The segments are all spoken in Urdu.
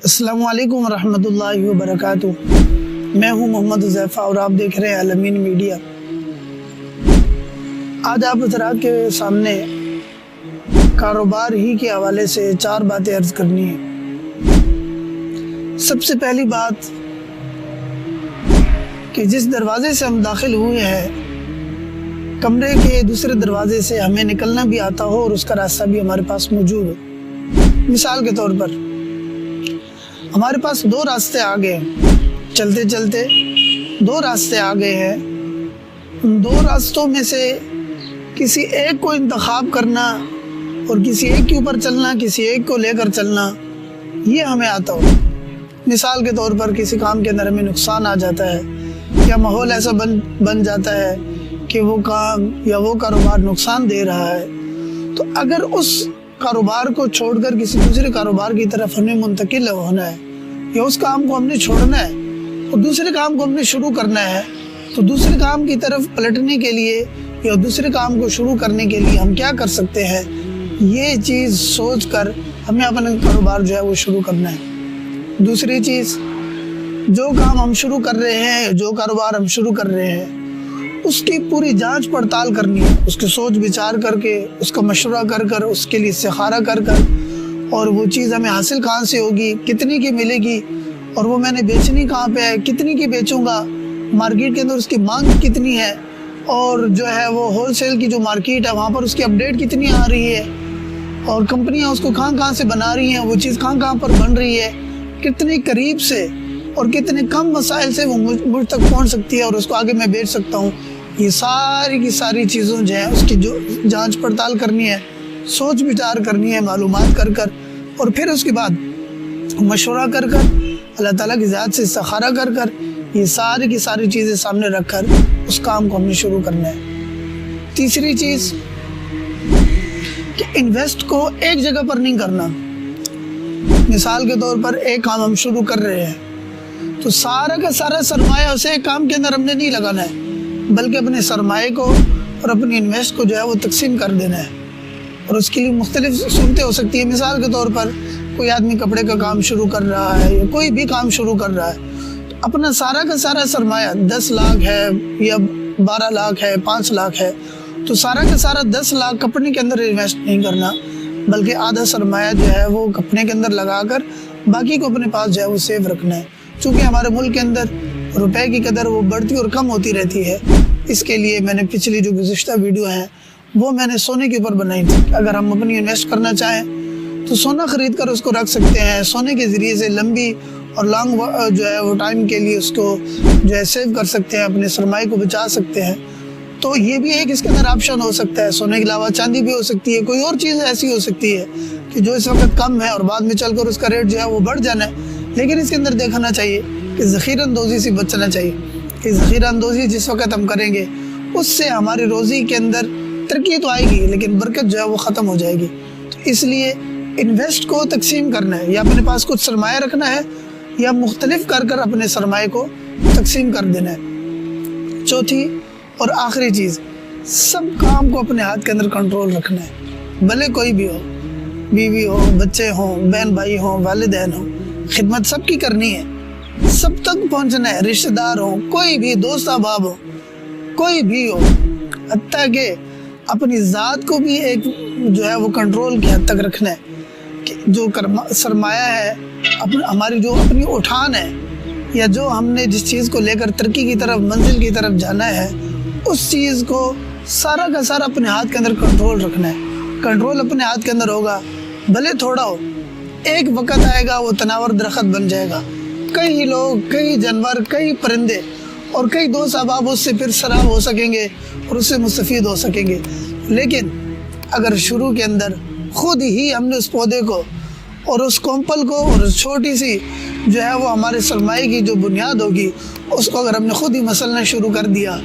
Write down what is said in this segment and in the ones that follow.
السلام علیکم ورحمۃ اللہ وبرکاتہ۔ میں ہوں محمد حذیفہ اور آپ دیکھ رہے ہیں الامین میڈیا۔ آج آپ حضرات کے سامنے کاروبار ہی کے حوالے سے 4 باتیں عرض کرنی ہیں۔ سب سے پہلی بات کہ جس دروازے سے ہم داخل ہوئے ہیں، کمرے کے دوسرے دروازے سے ہمیں نکلنا بھی آتا ہو اور اس کا راستہ بھی ہمارے پاس موجود ہو۔ مثال کے طور پر ہمارے پاس 2 راستے آگے ہیں، چلتے چلتے 2 راستے آگے ہیں۔ ان 2 راستوں میں سے کسی ایک کو انتخاب کرنا اور کسی ایک کے اوپر چلنا، کسی ایک کو لے کر چلنا، یہ ہمیں آتا ہو۔ مثال کے طور پر کسی کام کے اندر ہمیں نقصان آ جاتا ہے یا ماحول ایسا بن جاتا ہے کہ وہ کام یا وہ کاروبار نقصان دے رہا ہے، تو اگر اس کاروبار کو چھوڑ کر کسی دوسرے کاروبار کی طرف ہمیں منتقل ہونا ہے یا اس کام کو ہم نے چھوڑنا ہے اور دوسرے کام کو ہم نے شروع کرنا ہے، تو دوسرے کام کی طرف پلٹنے کے لیے یا دوسرے کام کو شروع کرنے کے لیے ہم کیا کر سکتے ہیں، یہ چیز سوچ کر ہمیں اپنا کاروبار جو ہے وہ شروع کرنا ہے۔ دوسری چیز، جو کام ہم شروع کر رہے ہیں، جو کاروبار ہم شروع کر رہے ہیں، اس کی پوری جانچ پڑتال کرنی ہے، اس کے سوچ بچار کر کے، اس کا مشورہ کر کر، اس کے لیے استخارہ کر کر، اور وہ چیز ہمیں حاصل کہاں سے ہوگی، کتنی کی ملے گی، اور وہ میں نے بیچنی کہاں پہ ہے، کتنی کی بیچوں گا، مارکیٹ کے اندر اس کی مانگ کتنی ہے، اور جو ہے وہ ہول سیل کی جو مارکیٹ ہے وہاں پر اس کی اپڈیٹ کتنی آ رہی ہے، اور کمپنیاں اس کو کہاں سے بنا رہی ہیں، وہ چیز کہاں پر بن رہی ہے، کتنی قریب سے اور کتنے کم وسائل سے وہ مجھ تک پہنچ سکتی ہے اور اس کو آگے میں بیچ سکتا ہوں۔ یہ ساری کی ساری چیزوں جو ہیں اس کی جو جانچ پڑتال کرنی ہے، سوچ بچار کرنی ہے، معلومات کر کر، اور پھر اس کے بعد مشورہ کر کر، اللہ تعالیٰ کی ذات سے استخارہ کر کر، یہ ساری کی ساری چیزیں سامنے رکھ کر اس کام کو ہم نے شروع کرنا ہے۔ تیسری چیز کہ انویسٹ کو ایک جگہ پر نہیں کرنا۔ مثال کے طور پر ایک کام ہم شروع کر رہے ہیں تو سارا کا سارا سرمایہ اسے ایک کام کے اندر ہم نے نہیں لگانا ہے، بلکہ اپنے سرمایہ کو اور اپنی انویسٹ کو جو ہے وہ تقسیم کر دینا ہے، اور اس کے لیے مختلف صورتیں ہو سکتی ہیں۔ مثال کے طور پر کوئی آدمی کپڑے کا کام شروع کر رہا ہے یا کوئی بھی کام شروع کر رہا ہے، تو اپنا سارا کا سارا سرمایہ 10 لاکھ ہے یا 12 لاکھ ہے، 5 لاکھ ہے، تو سارا کا سارا 10 لاکھ کپڑے کے اندر انویسٹ نہیں کرنا، بلکہ آدھا سرمایہ جو ہے وہ کپڑے کے اندر لگا کر باقی کو اپنے پاس جو ہے وہ سیو رکھنا ہے۔ چونکہ ہمارے ملک کے اندر روپے کی قدر وہ بڑھتی اور کم ہوتی رہتی ہے، اس کے لیے میں نے پچھلی جو گزشتہ ویڈیو ہیں وہ میں نے سونے کے اوپر بنائی تھی۔ اگر ہم اپنی انویسٹ کرنا چاہیں تو سونا خرید کر اس کو رکھ سکتے ہیں، سونے کے ذریعے سے لمبی اور لانگ جو ہے وہ ٹائم کے لیے اس کو جو ہے سیو کر سکتے ہیں، اپنے سرمایہ کو بچا سکتے ہیں۔ تو یہ بھی ایک اس کے اندر آپشن ہو سکتا ہے۔ سونے کے علاوہ چاندی بھی ہو سکتی ہے، کوئی اور چیز ایسی ہو سکتی ہے کہ جو اس وقت کم ہے اور بعد میں چل کر اس کا ریٹ جو ہے وہ بڑھ جانا ہے، لیکن اس کے اندر دیکھنا چاہیے کہ ذخیرہ اندوزی سے بچنا چاہیے، کہ ذخیرہ اندوزی جس وقت ہم کریں گے اس سے ہماری روزی کے اندر ترقی تو آئے گی لیکن برکت جو ہے وہ ختم ہو جائے گی۔ تو اس لیے انویسٹ کو تقسیم کرنا ہے، یا اپنے پاس کچھ سرمایہ رکھنا ہے یا مختلف کر کر اپنے سرمایہ کو تقسیم کر دینا ہے۔ چوتھی اور آخری چیز، سب کام کو اپنے ہاتھ کے اندر کنٹرول رکھنا ہے، بھلے کوئی بھی ہو، بیوی ہو، بچے ہوں، بہن بھائی ہوں، والدین ہوں، خدمت سب کی کرنی ہے، سب تک پہنچنا ہے، رشتہ دار ہوں، کوئی بھی دوست احباب ہو، کوئی بھی ہو، حتیٰ کہ اپنی ذات کو بھی ایک جو ہے وہ کنٹرول کی حد تک رکھنا ہے کہ جو سرمایہ ہے، ہماری جو اپنی اٹھان ہے، یا جو ہم نے جس چیز کو لے کر ترقی کی طرف، منزل کی طرف جانا ہے، اس چیز کو سارا کا سارا اپنے ہاتھ کے اندر کنٹرول رکھنا ہے۔ کنٹرول اپنے ہاتھ کے اندر ہوگا، بھلے تھوڑا ہو، ایک وقت آئے گا وہ تناور درخت بن جائے گا، کئی لوگ، کئی جانور، کئی پرندے اور کئی دوست احباب اس سے پھر سراب ہو سکیں گے اور اس سے مستفید ہو سکیں گے۔ لیکن اگر شروع کے اندر خود ہی ہم نے اس پودے کو اور اس کومپل کو اور اس چھوٹی سی جو ہے وہ ہمارے سرمایہ کی جو بنیاد ہوگی اس کو اگر ہم نے خود ہی مسلنا شروع کر دیا،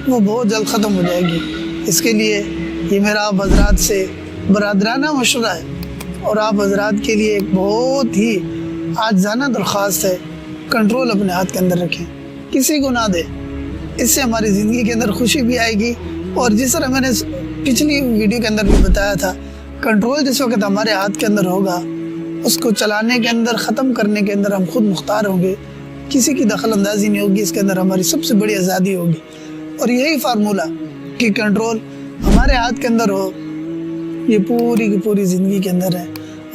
وہ بہت جلد ختم ہو جائے گی۔ اس کے لیے یہ میرا آپ حضرات سے برادرانہ مشورہ ہے اور آپ حضرات کے لیے ایک بہت ہی عاجزانہ درخواست ہے، کنٹرول اپنے ہاتھ کے اندر رکھیں، کسی کو نہ دیں، اس سے ہماری زندگی کے اندر خوشی بھی آئے گی، اور جس طرح میں نے پچھلی ویڈیو کے اندر بھی بتایا تھا، کنٹرول جس وقت ہمارے ہاتھ کے اندر ہوگا اس کو چلانے کے اندر، ختم کرنے کے اندر ہم خود مختار ہوں گے، کسی کی دخل اندازی نہیں ہوگی، اس کے اندر ہماری سب سے بڑی آزادی ہوگی۔ اور یہی فارمولہ کہ کنٹرول ہمارے ہاتھ کے اندر ہو، یہ پوری کی پوری زندگی کے اندر ہے۔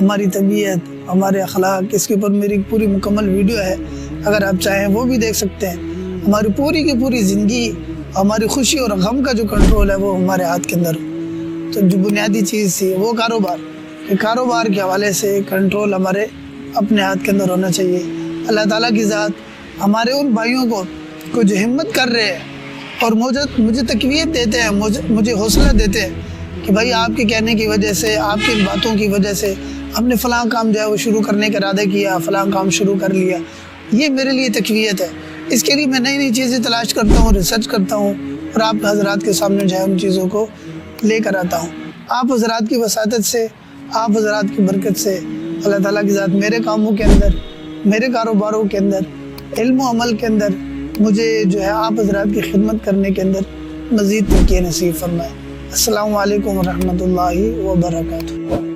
ہماری طبیعت، ہمارے اخلاق، اس کے اوپر میری پوری مکمل ویڈیو ہے، اگر آپ چاہیں وہ بھی دیکھ سکتے ہیں۔ ہماری پوری کی پوری زندگی، ہماری خوشی اور غم کا جو کنٹرول ہے وہ ہمارے ہاتھ کے اندر ہو۔ تو جو بنیادی چیز تھی وہ کاروبار، کہ کاروبار کے حوالے سے کنٹرول ہمارے اپنے ہاتھ کے اندر ہونا چاہیے۔ اللہ تعالیٰ کی ذات ہمارے ان بھائیوں کو جو ہمت کر رہے ہیں اور مجھے تقویت دیتے ہیں، مجھے حوصلہ دیتے ہیں کہ بھائی آپ کے کہنے کی وجہ سے، آپ کی باتوں کی وجہ سے ہم نے فلاں کام جو ہے وہ شروع کرنے کا ارادہ کیا، فلاں کام شروع کر لیا، یہ میرے لیے تقویت ہے۔ اس کے لیے میں نئی نئی چیزیں تلاش کرتا ہوں، ریسرچ کرتا ہوں اور آپ حضرات کے سامنے جو ہے ان چیزوں کو لے کر آتا ہوں۔ آپ حضرات کی وساطت سے، آپ حضرات کی برکت سے اللہ تعالیٰ کی ذات میرے کاموں کے اندر، میرے کاروباروں کے اندر، علم و عمل کے اندر مجھے جو ہے آپ حضرات کی خدمت کرنے کے اندر مزید توفیق نصیب فرمائے۔ السلام علیکم ورحمۃ اللہ وبرکاتہ۔